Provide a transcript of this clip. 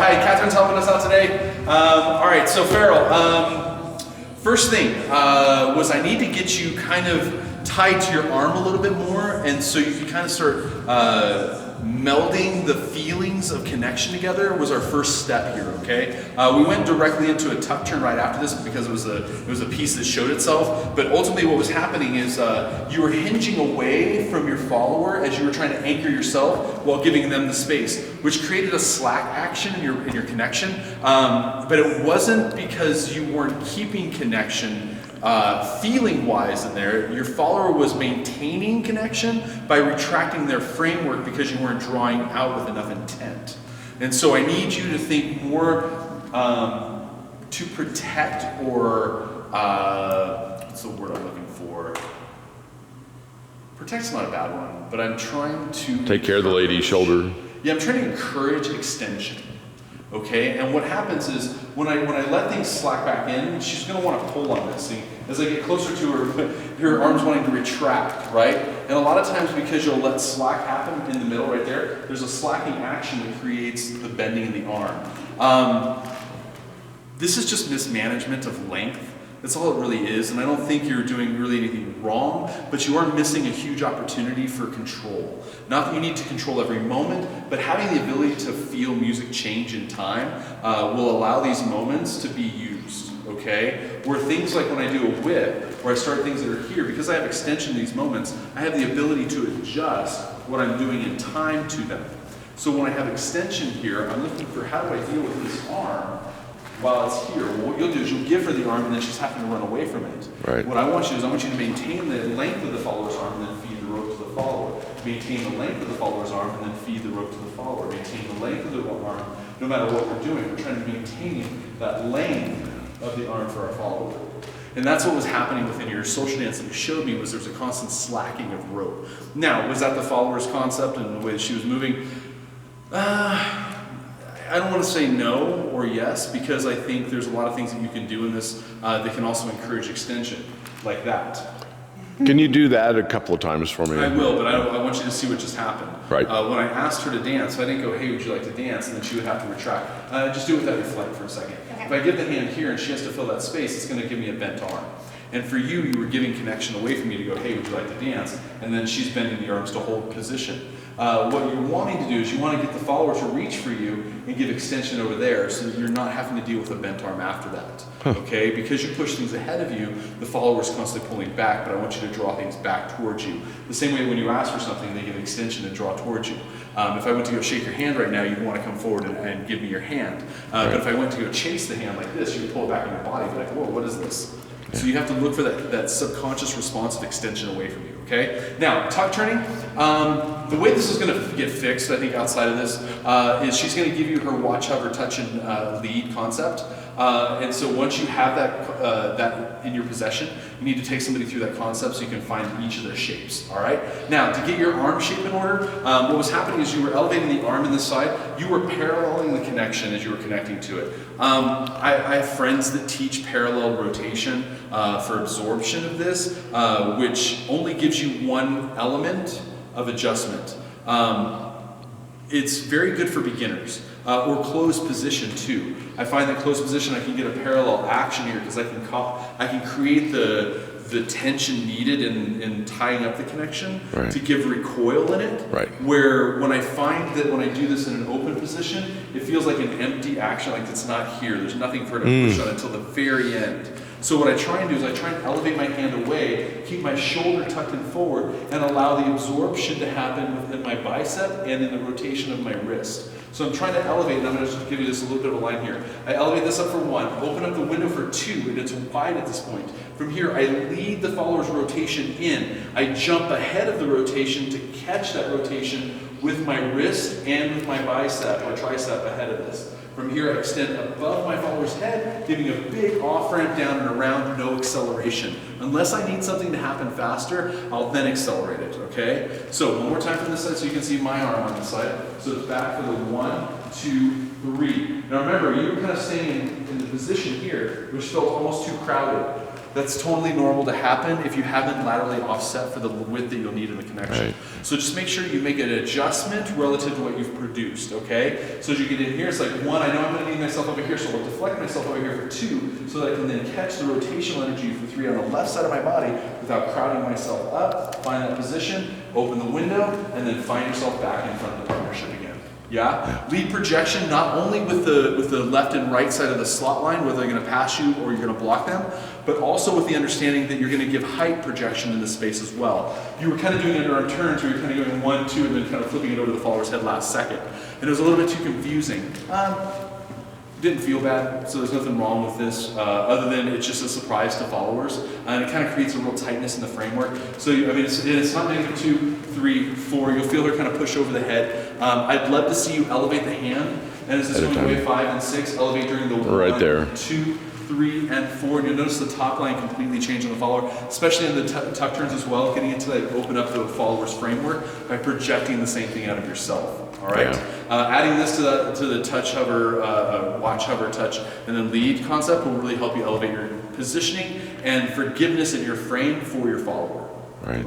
Hi, Catherine's helping us out today. All right, so Farrell, first thing was I need to get you kind of tied to your arm a little bit more, and so you can kind of start melding the feelings of connection together was our first step here, okay? We went directly into a tuck turn right after this because it was a piece that showed itself, but ultimately what was happening is you were hinging away from your follower as you were trying to anchor yourself while giving them the space, which created a slack action in your connection, but it wasn't because you weren't keeping connection feeling-wise in there. Your follower was maintaining connection by retracting their framework because you weren't drawing out with enough intent. And so I need you to think more to protect or, what's the word I'm looking for? Protect's not a bad one, but I'm trying to take care of the lady's shoulder. Yeah, I'm trying to encourage extension. Okay, and what happens is when I let things slack back in, she's going to want to pull on this. See, as I get closer to her arm's wanting to retract, right? And a lot of times because you'll let slack happen in the middle right there, there's a slacking action that creates the bending in the arm. This is just mismanagement of length. That's all it really is, and I don't think you're doing really anything wrong, but you are missing a huge opportunity for control. Not that you need to control every moment, but having the ability to feel music change in time will allow these moments to be used, okay? Where things like when I do a whip, or I start things that are here, because I have extension in these moments, I have the ability to adjust what I'm doing in time to them. So when I have extension here, I'm looking for how do I deal with this arm while it's here. Well, what you'll do is you'll give her the arm and then she's having to run away from it. Right. What I want you to do is I want you to maintain the length of the follower's arm and then feed the rope to the follower. Maintain the length of the follower's arm and then feed the rope to the follower. Maintain the length of the arm. No matter what we're doing, we're trying to maintain that length of the arm for our follower. And that's what was happening within your social dance that you showed me, was there was a constant slacking of rope. Now, was that the follower's concept and the way that she was moving? I don't want to say no or yes, because I think there's a lot of things that you can do in this that can also encourage extension, like that. Can you do that a couple of times for me? I will, but I want you to see what just happened. Right. When I asked her to dance, I didn't go, hey, would you like to dance? And then she would have to retract. Just do it without your flight for a second. Okay. If I give the hand here and she has to fill that space, it's going to give me a bent arm. And for you, you were giving connection away from me to go, hey, would you like to dance? And then she's bending the arms to hold position. What you're wanting to do is you want to get the follower to reach for you and give extension over there so that you're not having to deal with a bent arm after that. Okay? Because you push things ahead of you, the follower is constantly pulling back, but I want you to draw things back towards you. The same way when you ask for something, they give extension and draw towards you. If I went to go shake your hand right now, you'd want to come forward and give me your hand. But if I went to go chase the hand like this, you'd pull it back in your body, be like, whoa, what is this? So you have to look for that subconscious responsive extension away from you, okay? Now, tuck turning, the way this is going to get fixed, I think, outside of this, is she's going to give you her watch, hover, touch, and lead concept. And so once you have that in your possession, you need to take somebody through that concept so you can find each of their shapes, all right? Now, to get your arm shape in order, what was happening is you were elevating the arm in this side, you were paralleling the connection as you were connecting to it. I have friends that teach parallel rotation for absorption of this, which only gives you one element of adjustment. It's very good for beginners. Or closed position too. I find that closed position I can get a parallel action here because I can create the tension needed in tying up the connection to give recoil in it. Right. Where when I find that when I do this in an open position, it feels like an empty action, like it's not here. There's nothing for her to push on until the very end. So what I try and do is I try and elevate my hand away, keep my shoulder tucked in forward, and allow the absorption to happen within my bicep and in the rotation of my wrist. So I'm trying to elevate, and I'm going to just give you this a little bit of a line here. I elevate this up for 1, open up the window for 2, and it's wide at this point. From here, I lead the follower's rotation in. I jump ahead of the rotation to catch that rotation with my wrist and with my bicep or tricep ahead of this. From here, I extend above my follower's head, giving a big off-ramp down and around, no acceleration. Unless I need something to happen faster, I'll then accelerate it, okay? So one more time from this side so you can see my arm on this side. So it's back for the 1, 2, 3. Now remember, you were kind of staying in the position here, which felt almost too crowded. That's totally normal to happen if you haven't laterally offset for the width that you'll need in the connection. Right. So just make sure you make an adjustment relative to what you've produced, okay? So as you get in here, it's like 1, I know I'm gonna need myself over here, so I'll deflect myself over here for 2, so that I can then catch the rotational energy for 3 on the left side of my body without crowding myself up, find that position, open the window, and then find yourself back in front of the partnership again. Yeah? Lead projection, not only with the left and right side of the slot line, whether they're gonna pass you or you're gonna block them, but also with the understanding that you're gonna give height projection in the space as well. You were kind of doing it on turns where you're kind of going 1, 2, and then kind of flipping it over the follower's head last second. And it was a little bit too confusing. Didn't feel bad, so there's nothing wrong with this, other than it's just a surprise to followers, and it kind of creates a real tightness in the framework. So, I mean, it's not -2, 3, 4, you'll feel her kind of push over the head. I'd love to see you elevate the hand, and as it's going away 5 and 6, elevate during the Right 1, there. 2, 3, and 4, and you'll notice the top line completely change on the follower, especially in the tuck turns as well, getting into like open up the follower's framework by projecting the same thing out of yourself. All right. Adding this to the touch hover, watch hover touch, and then lead concept will really help you elevate your positioning and forgiveness in your frame for your follower. Right.